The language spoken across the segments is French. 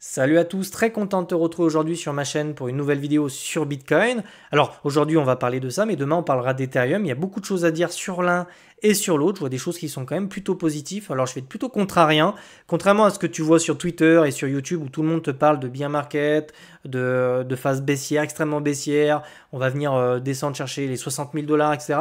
Salut à tous, très content de te retrouver aujourd'hui sur ma chaîne pour une nouvelle vidéo sur Bitcoin. Alors aujourd'hui on va parler de ça, mais demain on parlera d'Ethereum. Il y a beaucoup de choses à dire sur l'un et sur l'autre. Je vois des choses qui sont quand même plutôt positives. Alors je vais être plutôt contrarien, contrairement à ce que tu vois sur Twitter et sur YouTube où tout le monde te parle de bear market, de phase baissière, extrêmement baissière. On va venir descendre chercher les 60 000 $, etc.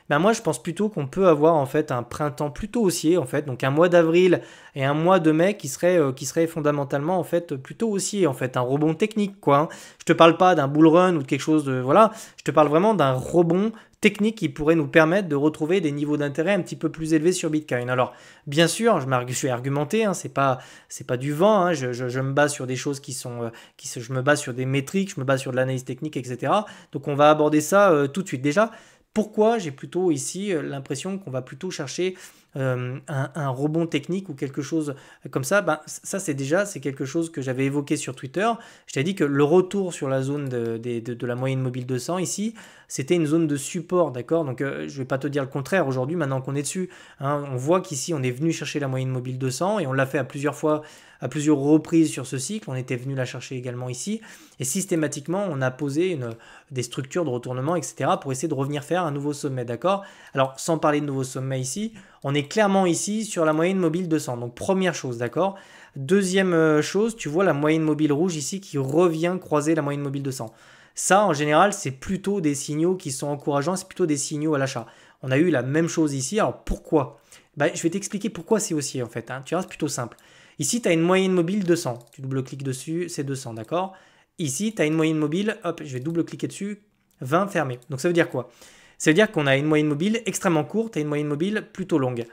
Ben moi je pense plutôt qu'on peut avoir en fait un printemps plutôt haussier en fait, donc un mois d'avril et un mois de mai qui serait fondamentalement en fait plutôt haussier en fait, un rebond technique quoi. Hein. Je te parle pas d'un bull run ou de quelque chose de voilà, je te parle vraiment d'un rebond technique qui pourrait nous permettre de retrouver des niveaux d'intérêt un petit peu plus élevés sur Bitcoin. Alors bien sûr, je suis argumenté, hein, c'est pas du vent, hein, je me base sur des choses je me base sur des métriques, je me base sur de l'analyse technique, etc. Donc on va aborder ça tout de suite. Déjà, pourquoi j'ai plutôt ici l'impression qu'on va plutôt chercher un rebond technique ou quelque chose comme ça, ben, ça c'est quelque chose que j'avais évoqué sur Twitter. Je t'ai dit que le retour sur la zone de la moyenne mobile 200 ici, c'était une zone de support, d'accord. Donc je ne vais pas te dire le contraire aujourd'hui, maintenant qu'on est dessus. Hein, on voit qu'ici on est venu chercher la moyenne mobile 200 et on l'a fait à plusieurs fois, à plusieurs reprises sur ce cycle. On était venu la chercher également ici et systématiquement on a posé des structures de retournement, etc. pour essayer de revenir faire un nouveau sommet, d'accord. Alors sans parler de nouveau sommet ici, on est clairement ici sur la moyenne mobile 200. Donc première chose, d'accord. Deuxième chose, tu vois la moyenne mobile rouge ici qui revient croiser la moyenne mobile 200. Ça, en général, c'est plutôt des signaux qui sont encourageants, c'est plutôt des signaux à l'achat. On a eu la même chose ici. Alors pourquoi? Je vais t'expliquer pourquoi c'est haussier en fait. Hein. Tu vois, c'est plutôt simple. Ici, tu as une moyenne mobile 200. Tu double-cliques dessus, c'est 200, d'accord. Ici, tu as une moyenne mobile, hop, je vais double-cliquer dessus, 20 fermé. Donc ça veut dire quoi? Ça veut dire qu'on a une moyenne mobile extrêmement courte et une moyenne mobile plutôt longue.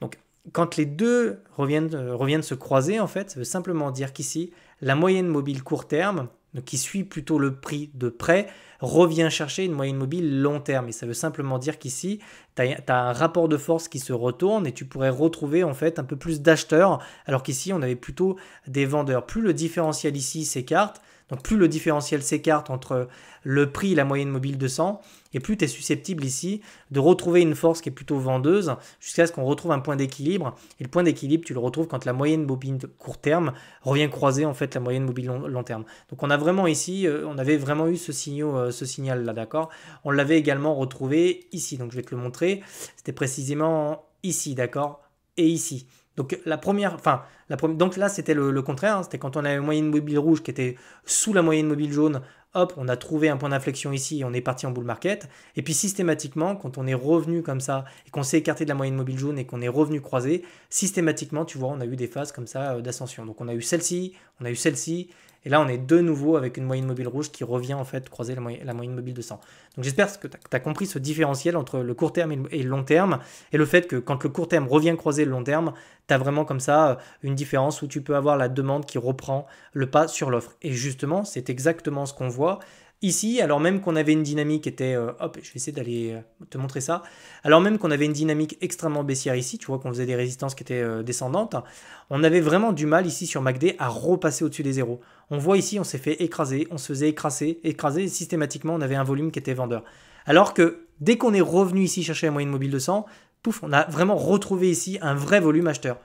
Donc, quand les deux reviennent se croiser, en fait, ça veut simplement dire qu'ici, la moyenne mobile court terme, donc qui suit plutôt le prix de près, revient chercher une moyenne mobile long terme. Et ça veut simplement dire qu'ici, tu as un rapport de force qui se retourne et tu pourrais retrouver en fait un peu plus d'acheteurs, alors qu'ici, on avait plutôt des vendeurs. Plus le différentiel ici s'écarte, donc plus le différentiel s'écarte entre le prix et la moyenne mobile 200, et plus tu es susceptible ici de retrouver une force qui est plutôt vendeuse jusqu'à ce qu'on retrouve un point d'équilibre. Et le point d'équilibre, tu le retrouves quand la moyenne mobile court terme revient croiser en fait la moyenne mobile long terme. Donc on a vraiment ici, on avait vraiment eu ce signal là, d'accord. On l'avait également retrouvé ici, donc je vais te le montrer. C'était précisément ici, d'accord, et ici. Donc donc là c'était le contraire, hein. C'était quand on a une moyenne mobile rouge qui était sous la moyenne mobile jaune, hop, on a trouvé un point d'inflexion ici et on est parti en bull market. Et puis systématiquement, quand on est revenu comme ça et qu'on s'est écarté de la moyenne mobile jaune et qu'on est revenu croisé, systématiquement, tu vois, on a eu des phases comme ça d'ascension. Donc on a eu celle-ci, on a eu celle-ci. Et là, on est de nouveau avec une moyenne mobile rouge qui revient en fait croiser la moyenne mobile 200. Donc j'espère que tu as compris ce différentiel entre le court terme et le long terme et le fait que quand le court terme revient croiser le long terme, tu as vraiment comme ça une différence où tu peux avoir la demande qui reprend le pas sur l'offre. Et justement, c'est exactement ce qu'on voit ici, alors même qu'on avait une dynamique qui était, hop, je vais essayer d'aller te montrer ça, alors même qu'on avait une dynamique extrêmement baissière ici, tu vois qu'on faisait des résistances qui étaient descendantes, on avait vraiment du mal ici sur MACD à repasser au-dessus des zéros. On voit ici, on s'est fait écraser, on se faisait écraser, et systématiquement, on avait un volume qui était vendeur. Alors que dès qu'on est revenu ici chercher la moyenne mobile 200, pouf, on a vraiment retrouvé ici un vrai volume acheteur.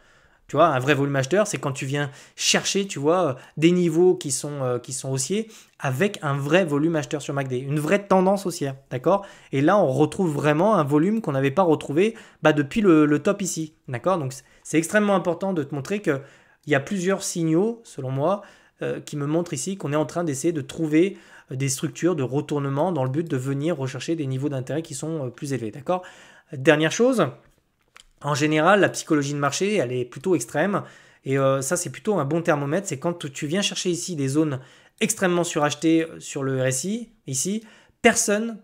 Tu vois, un vrai volume acheteur, c'est quand tu viens chercher, tu vois, des niveaux qui sont haussiers avec un vrai volume acheteur sur MACD, une vraie tendance haussière, d'accord? Et là, on retrouve vraiment un volume qu'on n'avait pas retrouvé depuis le top ici, d'accord? Donc, c'est extrêmement important de te montrer qu'il y a plusieurs signaux, selon moi, qui me montrent ici qu'on est en train d'essayer de trouver des structures de retournement dans le but de venir rechercher des niveaux d'intérêt qui sont plus élevés, d'accord? Dernière chose, en général, la psychologie de marché, elle est plutôt extrême. Et ça, c'est plutôt un bon thermomètre. C'est quand tu viens chercher ici des zones extrêmement surachetées sur le RSI, ici, personne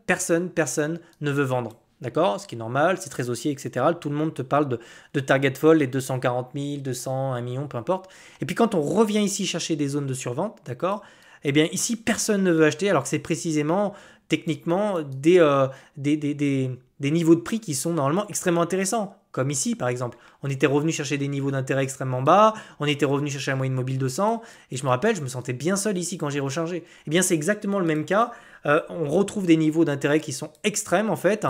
ne veut vendre. D'accord? Ce qui est normal, c'est très haussier, etc. Tout le monde te parle de target fall, les 240 000, 200, 1 million, peu importe. Et puis quand on revient ici chercher des zones de survente, d'accord? Eh bien ici, personne ne veut acheter alors que c'est précisément, techniquement, des niveaux de prix qui sont normalement extrêmement intéressants. Comme ici, par exemple. On était revenu chercher des niveaux d'intérêt extrêmement bas, on était revenu chercher la moyenne mobile 200, et je me rappelle, je me sentais bien seul ici quand j'ai rechargé. Eh bien, c'est exactement le même cas. On retrouve des niveaux d'intérêt qui sont extrêmes, en fait,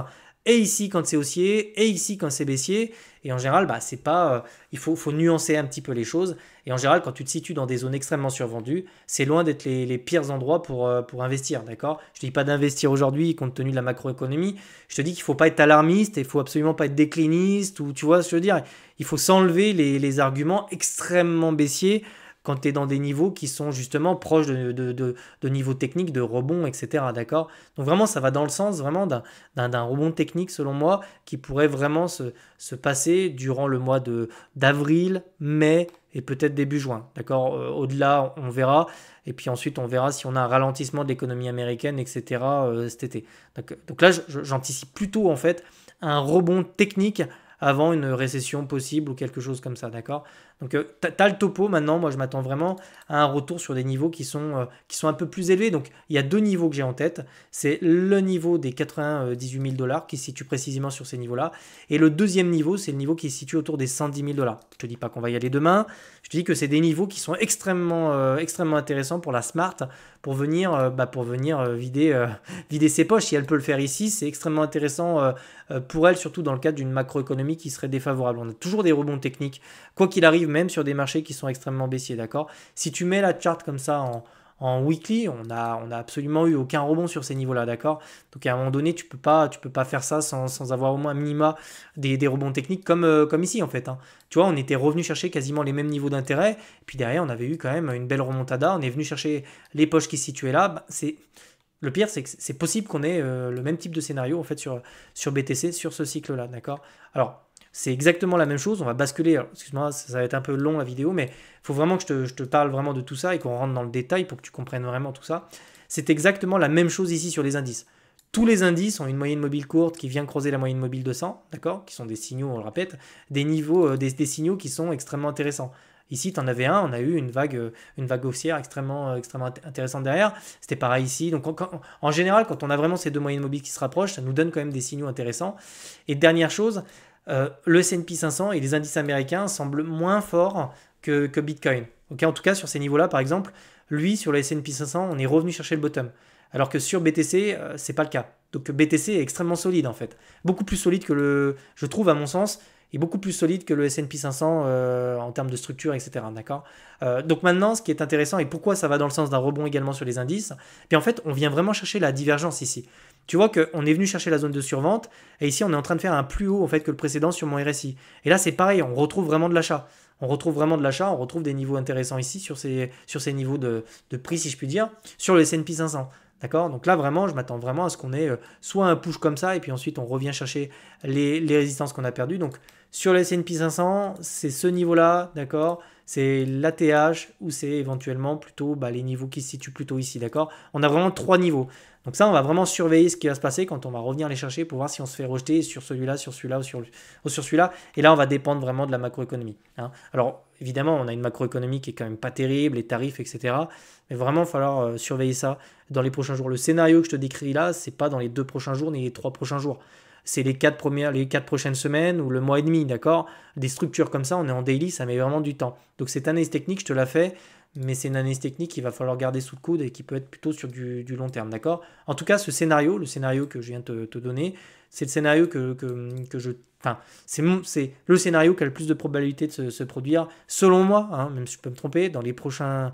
et ici quand c'est haussier, et ici quand c'est baissier. Et en général, bah, c'est pas, il faut nuancer un petit peu les choses. Et en général, quand tu te situes dans des zones extrêmement survendues, c'est loin d'être les pires endroits pour investir, d'accord? Je ne dis pas d'investir aujourd'hui compte tenu de la macroéconomie. Je te dis qu'il ne faut pas être alarmiste, il ne faut absolument pas être décliniste, ou tu vois ce que je veux dire. Il faut s'enlever les arguments extrêmement baissiers quand tu es dans des niveaux qui sont justement proches de niveaux techniques, de rebond, etc. D'accord? Donc vraiment, ça va dans le sens vraiment d'un rebond technique, selon moi, qui pourrait vraiment se passer durant le mois d'avril, mai et peut-être début juin. D'accord? Au-delà, on verra. Et puis ensuite, on verra si on a un ralentissement de l'économie américaine, etc. Cet été. Donc là, j'anticipe plutôt en fait un rebond technique avant une récession possible ou quelque chose comme ça, d'accord? Donc tu as le topo maintenant, moi je m'attends vraiment à un retour sur des niveaux qui sont un peu plus élevés. Donc il y a deux niveaux que j'ai en tête, c'est le niveau des 98 000 dollars qui se situe précisément sur ces niveaux-là, et le deuxième niveau, c'est le niveau qui se situe autour des 110 000 dollars. Je te dis pas qu'on va y aller demain, je te dis que c'est des niveaux qui sont extrêmement intéressants pour la Smart, pour venir vider ses poches. Si elle peut le faire ici, c'est extrêmement intéressant pour elle, surtout dans le cadre d'une macroéconomie qui serait défavorable. On a toujours des rebonds techniques, quoi qu'il arrive, même sur des marchés qui sont extrêmement baissiers, d'accord? Si tu mets la chart comme ça en weekly, on a absolument eu aucun rebond sur ces niveaux-là, d'accord? Donc à un moment donné, tu peux pas faire ça sans avoir au moins un minima des rebonds techniques comme ici en fait, hein. Tu vois, on était revenu chercher quasiment les mêmes niveaux d'intérêt, et puis derrière, on avait eu quand même une belle remontada, on est venu chercher les poches qui se situaient là. Bah, le pire, c'est que c'est possible qu'on ait le même type de scénario en fait sur BTC, sur ce cycle-là, d'accord? Alors, c'est exactement la même chose, on va basculer, excuse-moi, ça va être un peu long la vidéo, mais il faut vraiment que je te parle vraiment de tout ça et qu'on rentre dans le détail pour que tu comprennes vraiment tout ça. C'est exactement la même chose ici sur les indices. Tous les indices ont une moyenne mobile courte qui vient creuser la moyenne mobile de 100, d'accord? Qui sont des signaux, on le répète, des niveaux, des signaux qui sont extrêmement intéressants. Ici, tu en avais un, on a eu une vague haussière extrêmement intéressante derrière. C'était pareil ici. Donc, en général, quand on a vraiment ces deux moyennes mobiles qui se rapprochent, ça nous donne quand même des signaux intéressants. Et dernière chose, le S&P 500 et les indices américains semblent moins forts que Bitcoin. Okay, en tout cas, sur ces niveaux-là, par exemple, lui, sur le S&P 500, on est revenu chercher le bottom. Alors que sur BTC, c'est pas le cas. Donc BTC est extrêmement solide en fait. Beaucoup plus solide je trouve à mon sens, est beaucoup plus solide que le S&P 500 en termes de structure, etc. D'accord? Donc maintenant, ce qui est intéressant et pourquoi ça va dans le sens d'un rebond également sur les indices, puis en fait, on vient vraiment chercher la divergence ici. Tu vois qu'on est venu chercher la zone de survente et ici, on est en train de faire un plus haut en fait que le précédent sur mon RSI. Et là, c'est pareil, on retrouve vraiment de l'achat. On retrouve des niveaux intéressants ici sur ces niveaux de prix, si je puis dire, sur le S&P 500. D'accord? Donc là, vraiment, je m'attends vraiment à ce qu'on ait soit un push comme ça, et puis ensuite, on revient chercher les résistances qu'on a perdues. Donc, sur le S&P 500, c'est ce niveau-là, d'accord? C'est l'ATH, ou c'est éventuellement plutôt les niveaux qui se situent plutôt ici, d'accord? On a vraiment trois niveaux. Donc ça, on va vraiment surveiller ce qui va se passer quand on va revenir les chercher pour voir si on se fait rejeter sur celui-là, sur celui-là ou sur celui-là. Et là, on va dépendre vraiment de la macroéconomie, hein. Alors, évidemment, on a une macroéconomie qui est quand même pas terrible, les tarifs, etc. Mais vraiment, il va falloir surveiller ça dans les prochains jours. Le scénario que je te décris là, c'est pas dans les 2 prochains jours ni les 3 prochains jours. C'est les 4 prochaines semaines ou le mois et demi, d'accord? Des structures comme ça, on est en daily, ça met vraiment du temps. Donc cette analyse technique, je te la fais, mais c'est une analyse technique qu'il va falloir garder sous le coude et qui peut être plutôt sur du long terme, d'accord? En tout cas, le scénario que je viens de te donner, c'est le scénario que je... Enfin, c'est le scénario qui a le plus de probabilité de se produire, selon moi, hein, même si je peux me tromper, dans les prochaines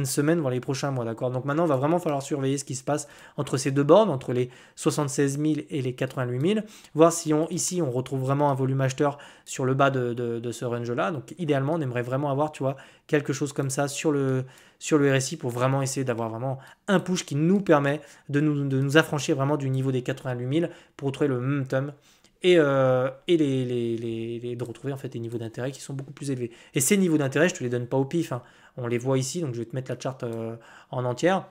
semaines, voire les prochains mois, d'accord? Donc maintenant, il va vraiment falloir surveiller ce qui se passe entre ces deux bornes, entre les 76 000 et les 88 000, voir si ici, on retrouve vraiment un volume acheteur sur le bas de ce range-là. Donc idéalement, on aimerait vraiment avoir, tu vois, quelque chose comme ça sur le RSI pour vraiment essayer d'avoir vraiment un push qui nous permet de nous affranchir vraiment du niveau des 88 000 pour retrouver le momentum et de retrouver en fait des niveaux d'intérêt qui sont beaucoup plus élevés. Et ces niveaux d'intérêt, je ne te les donne pas au pif, hein. On les voit ici, donc je vais te mettre la charte en entière.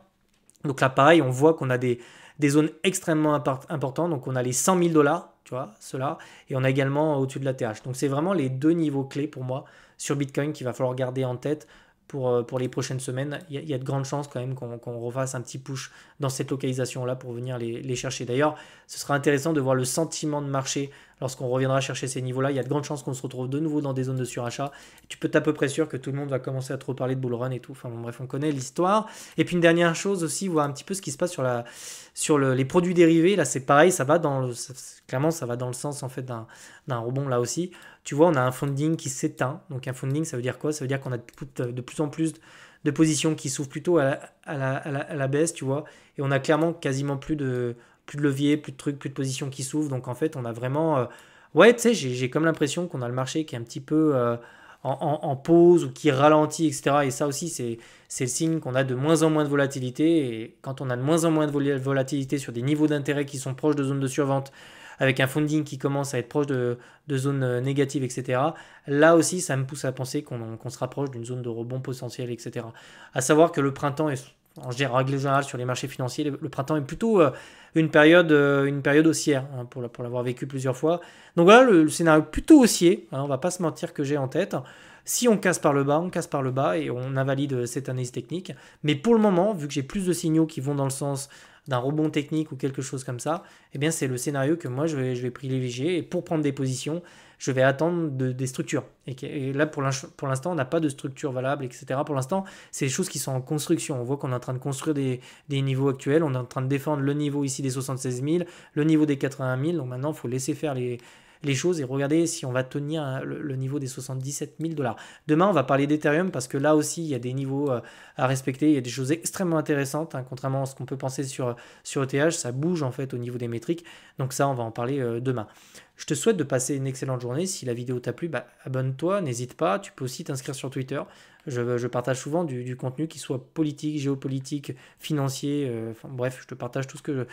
Donc là, pareil, on voit qu'on a des zones extrêmement importantes. Donc on a les 100 000 dollars, tu vois, ceux-là, et on a également au-dessus de la TH. Donc c'est vraiment les deux niveaux clés pour moi sur Bitcoin qu'il va falloir garder en tête pour les prochaines semaines. Il y a de grandes chances quand même qu'on refasse un petit push dans cette localisation-là pour venir les chercher. D'ailleurs, ce sera intéressant de voir le sentiment de marché lorsqu'on reviendra chercher ces niveaux-là, il y a de grandes chances qu'on se retrouve de nouveau dans des zones de surachat. Tu peux être à peu près sûr que tout le monde va commencer à trop parler de bull run et tout. Enfin bon, bref, on connaît l'histoire. Et puis une dernière chose aussi, voir un petit peu ce qui se passe les produits dérivés. Là, c'est pareil, clairement, ça va dans le sens en fait d'un rebond là aussi. Tu vois, on a un funding qui s'éteint. Donc un funding, ça veut dire quoi? Ça veut dire qu'on a de plus en plus de positions qui s'ouvrent plutôt à la baisse, tu vois. Et on a clairement quasiment plus de levier, plus de trucs, plus de positions qui s'ouvrent. Donc en fait, on a vraiment... ouais, tu sais, j'ai comme l'impression qu'on a le marché qui est un petit peu en pause ou qui ralentit, etc. Et ça aussi, c'est le signe qu'on a de moins en moins de volatilité. Et quand on a de moins en moins de volatilité sur des niveaux d'intérêt qui sont proches de zones de survente, avec un funding qui commence à être proche de zones négatives, etc. Là aussi, ça me pousse à penser qu'on se rapproche d'une zone de rebond potentiel, etc. À savoir que le printemps est, en règle générale, sur les marchés financiers, le printemps est plutôt une période haussière, hein, pour l'avoir vécu plusieurs fois. Donc voilà, le scénario plutôt haussier, hein, on va pas se mentir que j'ai en tête. Si on casse par le bas, on casse par le bas et on invalide cette analyse technique. Mais pour le moment, vu que j'ai plus de signaux qui vont dans le sens d'un rebond technique ou quelque chose comme ça, eh bien c'est le scénario que moi je vais privilégier. Et pour prendre des positions, je vais attendre des structures. Et là, pour l'instant, on n'a pas de structure valable, etc. Pour l'instant, c'est des choses qui sont en construction. On voit qu'on est en train de construire des niveaux actuels. On est en train de défendre le niveau ici des 76 000, le niveau des 80 000. Donc maintenant, il faut laisser faire les choses et regarder si on va tenir le niveau des 77 000 $. Demain, on va parler d'Ethereum parce que là aussi, il y a des niveaux à respecter. Il y a des choses extrêmement intéressantes, hein, contrairement à ce qu'on peut penser sur ETH. Ça bouge en fait au niveau des métriques. Donc ça, on va en parler demain. Je te souhaite de passer une excellente journée. Si la vidéo t'a plu, abonne-toi, n'hésite pas. Tu peux aussi t'inscrire sur Twitter. Je partage souvent du contenu qui soit politique, géopolitique, financier. Enfin, bref, je te partage tout ce que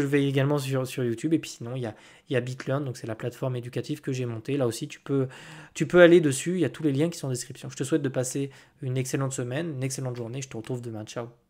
je fais également sur YouTube. Et puis sinon, il y a BitLearn, donc c'est la plateforme éducative que j'ai montée. Là aussi, tu peux aller dessus. Il y a tous les liens qui sont en description. Je te souhaite de passer une excellente semaine, une excellente journée. Je te retrouve demain. Ciao.